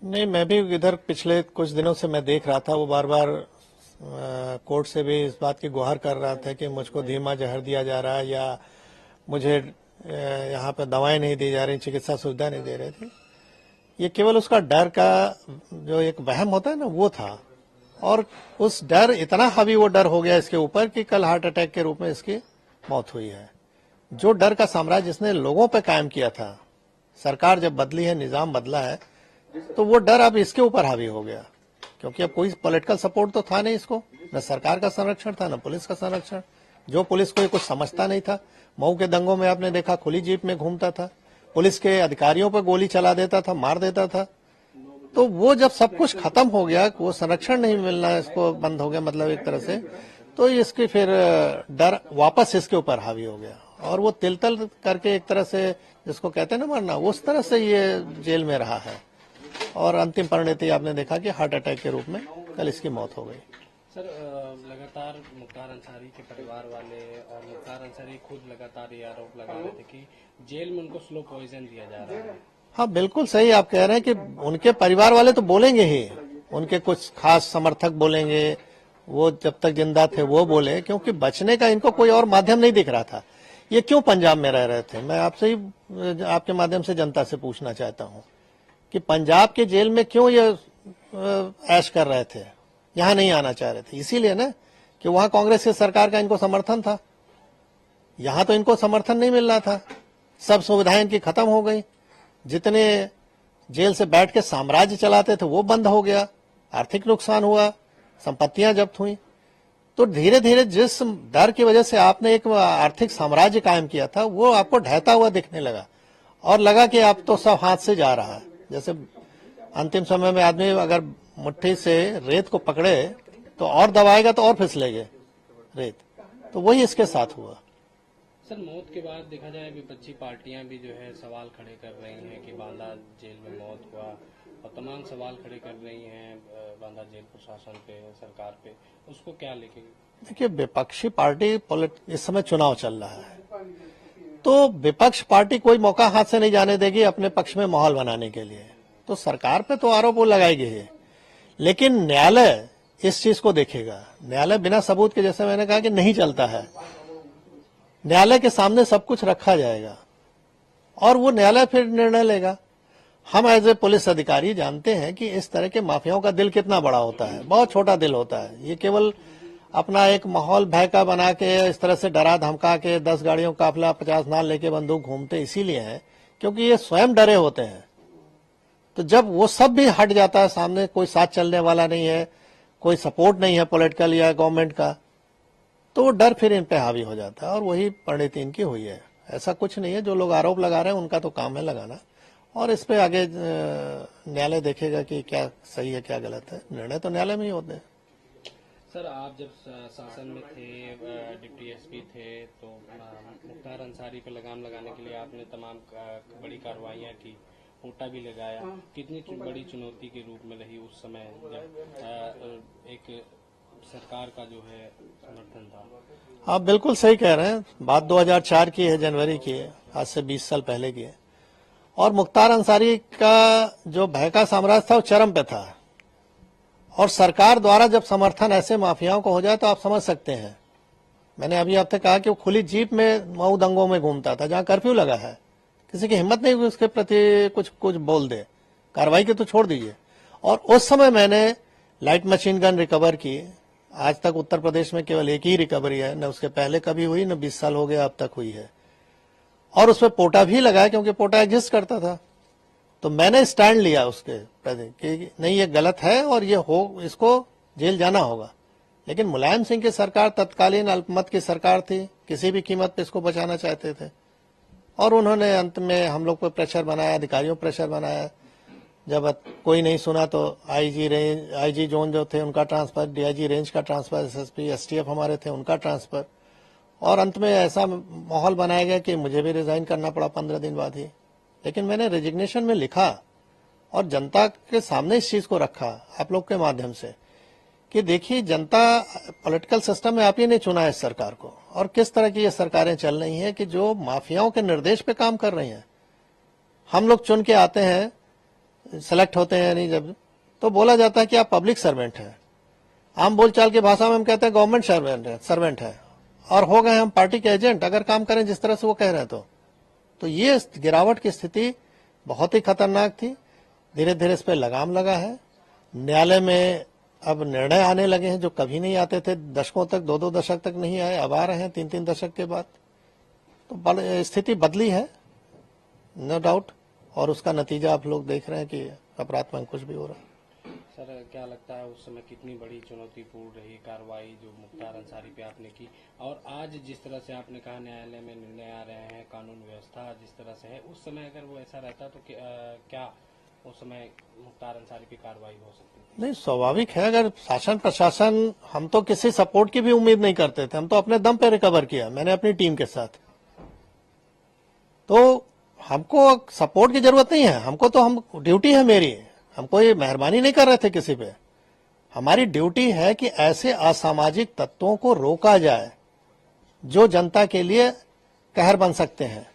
नहीं, मैं भी इधर पिछले कुछ दिनों से मैं देख रहा था, वो बार बार कोर्ट से भी इस बात की गुहार कर रहा था कि मुझको धीमा जहर दिया जा रहा है या मुझे यहाँ पे दवाएं नहीं दी जा रही, चिकित्सा सुविधा नहीं दे रहे थे। ये केवल उसका डर का जो एक वहम होता है ना, वो था। और उस डर, इतना हावी वो डर हो गया इसके ऊपर कि कल हार्ट अटैक के रूप में इसकी मौत हुई है। जो डर का साम्राज्य जिसने लोगों पे कायम किया था, सरकार जब बदली है, निजाम बदला है, तो वो डर अब इसके ऊपर हावी हो गया, क्योंकि अब कोई पॉलिटिकल सपोर्ट तो था नहीं इसको, न सरकार का संरक्षण था, न पुलिस का संरक्षण। जो पुलिस को ये कुछ समझता नहीं था। मऊ के दंगों में आपने देखा, खुली जीप में घूमता था, पुलिस के अधिकारियों पर गोली चला देता था, मार देता था। तो वो जब सब कुछ खत्म हो गया, वो संरक्षण नहीं मिलना इसको बंद हो गया, मतलब एक तरह से, तो इसकी फिर डर वापस इसके ऊपर हावी हो गया और वो तिल तल करके एक तरह से, जिसको कहते हैं ना मरना, उस तरह से ये जेल में रहा है। और अंतिम परिणति आपने देखा कि हार्ट अटैक के रूप में कल इसकी मौत हो गई। सर, लगातार मुख्तार अंसारी के परिवार वाले और मुख्तार अंसारी खुद लगातार ये आरोप लगा रहे थे कि जेल में उनको स्लो पॉइजन दिया जा रहा है। हाँ, बिल्कुल सही आप कह रहे हैं कि उनके परिवार वाले तो बोलेंगे ही, उनके कुछ खास समर्थक बोलेंगे, वो जब तक जिंदा थे वो बोले, क्योंकि बचने का इनको कोई और माध्यम नहीं दिख रहा था। ये क्यों पंजाब में रह रहे थे? मैं आपसे ही, आपके माध्यम से जनता से पूछना चाहता हूँ कि पंजाब के जेल में क्यों ये ऐश कर रहे थे, यहाँ नहीं आना चाह रहे थे? इसीलिए ना कि वहां कांग्रेस की सरकार का इनको समर्थन था, यहाँ तो इनको समर्थन नहीं मिल रहा था। सब सुविधाएं इनकी खत्म हो गई, जितने जेल से बैठ के साम्राज्य चलाते थे वो बंद हो गया, आर्थिक नुकसान हुआ, संपत्तियां जब्त हुई। तो धीरे धीरे जिस डर की वजह से आपने एक आर्थिक साम्राज्य कायम किया था, वो आपको ढहता हुआ दिखने लगा और लगा कि अब तो सब हाथ से जा रहा है। जैसे अंतिम समय में आदमी अगर मुट्ठी से रेत को पकड़े तो और दबाएगा तो और फिसलेगे रेत, तो वही इसके साथ हुआ। सर, मौत के बाद देखा जाए विपक्षी पार्टियां भी जो है सवाल खड़े कर रही हैं कि बांदा जेल में मौत हुआ और तमाम सवाल खड़े कर रही हैं बांदा जेल प्रशासन पे, सरकार पे, उसको क्या लेके? देखिए, विपक्षी पार्टी इस समय चुनाव चल रहा है, तो विपक्ष पार्टी कोई मौका हाथ से नहीं जाने देगी अपने पक्ष में माहौल बनाने के लिए। तो सरकार पे तो आरोप वो लगाएगी ही, लेकिन न्यायालय इस चीज को देखेगा। न्यायालय बिना सबूत के, जैसे मैंने कहा कि नहीं चलता है, न्यायालय के सामने सब कुछ रखा जाएगा और वो न्यायालय फिर निर्णय लेगा। हम एज ए पुलिस अधिकारी जानते हैं कि इस तरह के माफियाओं का दिल कितना बड़ा होता है, बहुत छोटा दिल होता है। ये केवल अपना एक माहौल भय का बना के, इस तरह से डरा धमका के 10 गाड़ियों का काफिला 50 नाल लेके बंदूक घूमते इसीलिए है क्योंकि ये स्वयं डरे होते हैं। तो जब वो सब भी हट जाता है, सामने कोई साथ चलने वाला नहीं है, कोई सपोर्ट नहीं है पॉलिटिकल या गवर्नमेंट का, तो वो डर फिर इन पे हावी हो जाता है और वही परिणति इनकी हुई है। ऐसा कुछ नहीं है, जो लोग आरोप लगा रहे हैं उनका तो काम है लगाना, और इस पे आगे न्यायालय देखेगा कि क्या सही है क्या गलत है। निर्णय तो न्यायालय में ही होते हैं। सर, आप जब शासन में थे, डिप्टी एसपी थे, तो मुख्तार अंसारी पे लगाम लगाने के लिए आपने तमाम बड़ी कार्रवाइयाँ की, कोटा भी लगाया। कितनी बड़ी चुनौती के रूप में रही उस समय जब एक सरकार का जो है समर्थन था? आप बिल्कुल सही कह रहे हैं, बात 2004 की है, जनवरी की है, आज से 20 साल पहले की है। और मुख्तार अंसारी का जो भय का साम्राज्य था वो चरम पे था, और सरकार द्वारा जब समर्थन ऐसे माफियाओं को हो जाए तो आप समझ सकते हैं। मैंने अभी आपसे कहा कि वो खुली जीप में मऊ दंगों में घूमता था, जहां कर्फ्यू लगा है, किसी की हिम्मत नहीं हुई उसके प्रति कुछ बोल दे, कार्रवाई की तो छोड़ दीजिए। और उस समय मैंने लाइट मशीन गन रिकवर की। आज तक उत्तर प्रदेश में केवल एक ही रिकवरी है, न उसके पहले कभी हुई, न 20 साल हो गया अब तक हुई है। और उसमें पोटा भी लगाया क्योंकि पोटा एग्जिस्ट करता था। तो मैंने स्टैंड लिया उसके प्रति कि नहीं, ये गलत है और ये इसको जेल जाना होगा। लेकिन मुलायम सिंह की सरकार तत्कालीन अल्पमत की सरकार थी, किसी भी कीमत पे इसको बचाना चाहते थे, और उन्होंने अंत में हम लोग पर प्रेशर बनाया, अधिकारियों प्रेशर बनाया। जब कोई नहीं सुना तो आईजी जोन जो थे उनका ट्रांसफर, डीआईजी रेंज का ट्रांसफर, एसएसपी एसटीएफ हमारे थे उनका ट्रांसफर, और अंत में ऐसा माहौल बनाया गया कि मुझे भी रिजाइन करना पड़ा 15 दिन बाद ही। लेकिन मैंने रेजिग्नेशन में लिखा और जनता के सामने इस चीज को रखा आप लोग के माध्यम से कि देखिए, जनता पॉलिटिकल सिस्टम में आप ही ने चुना है इस सरकार को, और किस तरह की ये सरकारें चल रही हैं कि जो माफियाओं के निर्देश पे काम कर रही हैं। हम लोग चुन के आते हैं सेलेक्ट होते हैं नहीं जब, तो बोला जाता है कि आप पब्लिक सर्वेंट हैं। आम बोलचाल की भाषा में हम कहते हैं गवर्नमेंट सर्वेंट है और हो गए हम पार्टी के एजेंट अगर काम करें जिस तरह से वो कह रहे हैं। तो ये गिरावट की स्थिति बहुत ही खतरनाक थी। धीरे धीरे इस पर लगाम लगा है। न्यायालय में अब निर्णय आने लगे हैं जो कभी नहीं आते थे, दशकों तक, 2-2 दशक तक नहीं आए, अब आ रहे हैं 3-3 दशक के बाद। तो स्थिति बदली है नो डाउट, और उसका नतीजा आप लोग देख रहे हैं कि अपराध में अंकुश भी हो रहा है। सर क्या लगता है उस समय कितनी बड़ी चुनौतीपूर्ण रही कार्रवाई जो मुख्तार अंसारी पे आपने की, और आज जिस तरह से आपने कहा न्यायालय में निर्णय आ रहे हैं, कानून व्यवस्था जिस तरह से है, उस समय अगर वो ऐसा रहता तो क्या उस समय मुख्तार अंसारी पे कार्रवाई हो सकती थी? नहीं, स्वाभाविक है। अगर शासन प्रशासन, हम तो किसी सपोर्ट की भी उम्मीद नहीं करते थे, हम तो अपने दम पे रिकवर किया, मैंने अपनी टीम के साथ। तो हमको सपोर्ट की जरूरत नहीं है, हमको तो हम ड्यूटी है मेरी, हम कोई मेहरबानी नहीं कर रहे थे किसी पे। हमारी ड्यूटी है कि ऐसे असामाजिक तत्वों को रोका जाए जो जनता के लिए कहर बन सकते हैं।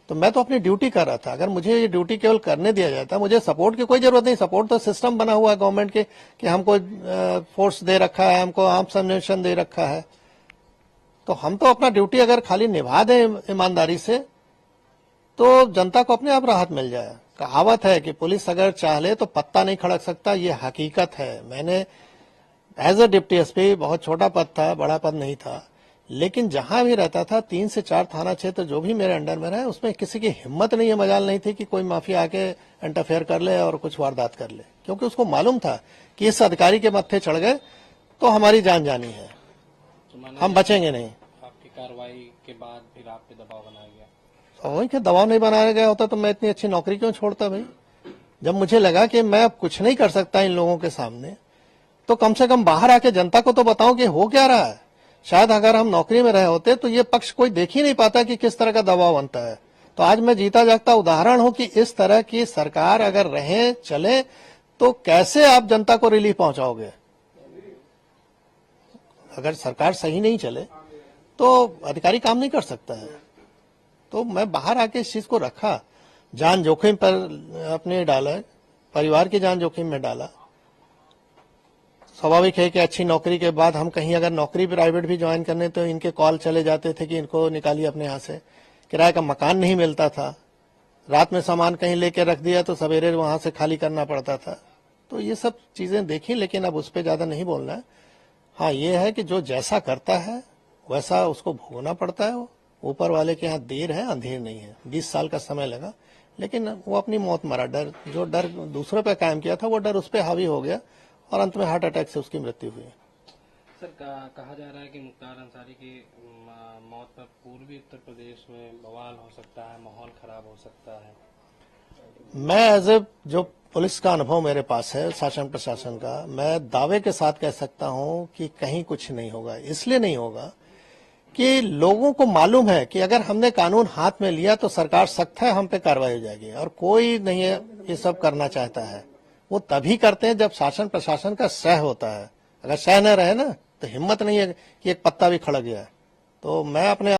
तो मैं तो अपनी ड्यूटी कर रहा था। अगर मुझे ये ड्यूटी केवल करने दिया जाता, मुझे सपोर्ट की कोई जरूरत नहीं। सपोर्ट तो सिस्टम बना हुआ है गवर्नमेंट के कि हमको फोर्स दे रखा है, हमको आर्म्स एम्युनिशन दे रखा है। तो हम तो अपना ड्यूटी अगर खाली निभा दें ईमानदारी से तो जनता को अपने आप राहत मिल जाए। कहावत है कि पुलिस अगर चाह ले तो पत्ता नहीं खड़क सकता, ये हकीकत है। मैंने एज ए डिप्टी एसपी, बहुत छोटा पद था, बड़ा पद नहीं था, लेकिन जहां भी रहता था 3 से 4 थाना क्षेत्र जो भी मेरे अंडर में रहे, उसमें किसी की हिम्मत नहीं है, मजाल नहीं थी कि कोई माफिया आके इंटरफेयर कर ले और कुछ वारदात कर ले, क्योंकि उसको मालूम था कि इस अधिकारी के मत्थे चढ़ गए तो हमारी जान जानी है, हम बचेंगे नहीं। आपकी कार्रवाई के बाद फिर आप पे दबाव बनाया गया? वही कि दबाव नहीं बनाया गया होता तो मैं इतनी अच्छी नौकरी क्यों छोड़ता भाई। जब मुझे लगा कि मैं अब कुछ नहीं कर सकता इन लोगों के सामने, तो कम से कम बाहर आके जनता को तो बताऊं कि हो क्या रहा है। शायद अगर हम नौकरी में रहे होते तो ये पक्ष कोई देख ही नहीं पाता कि किस तरह का दबाव बनता है। तो आज मैं जीता जागता उदाहरण हूं कि इस तरह की सरकार अगर रहे चले तो कैसे आप जनता को रिलीफ पहुंचाओगे। अगर सरकार सही नहीं चले तो अधिकारी काम नहीं कर सकता है। तो मैं बाहर आके इस चीज को रखा, जान जोखिम पर अपने डाला, परिवार की जान जोखिम में डाला। स्वाभाविक है कि अच्छी नौकरी के बाद हम कहीं अगर नौकरी प्राइवेट भी ज्वाइन करने तो इनके कॉल चले जाते थे कि इनको निकालिए अपने यहाँ से। किराए का मकान नहीं मिलता था, रात में सामान कहीं लेके रख दिया तो सवेरे वहां से खाली करना पड़ता था। तो ये सब चीजें देखी, लेकिन अब उस पर ज्यादा नहीं बोलना है। हाँ, ये है कि जो जैसा करता है वैसा उसको भोगना पड़ता है। ऊपर वाले के यहाँ देर है अंधेर नहीं है। 20 साल का समय लगा, लेकिन वो अपनी मौत मरा। जो डर दूसरों पे कायम किया था वो डर उस पर हावी हो गया और अंत में हार्ट अटैक से उसकी मृत्यु हुई। सर कहा जा रहा है कि मुख्तार अंसारी की मौत पर पूर्वी उत्तर प्रदेश में बवाल हो सकता है, माहौल खराब हो सकता है। मैं एज ए जो पुलिस का अनुभव मेरे पास है, शासन प्रशासन का, मैं दावे के साथ कह सकता हूं कि कहीं कुछ नहीं होगा। इसलिए नहीं होगा कि लोगों को मालूम है कि अगर हमने कानून हाथ में लिया तो सरकार सख्त है, हम पे कार्रवाई हो जाएगी। और कोई नहीं है ये सब करना चाहता है। वो तभी करते हैं जब शासन प्रशासन का सह होता है। अगर सह न रहे ना तो हिम्मत नहीं है कि एक पत्ता भी खड़क जाए। तो मैं अपने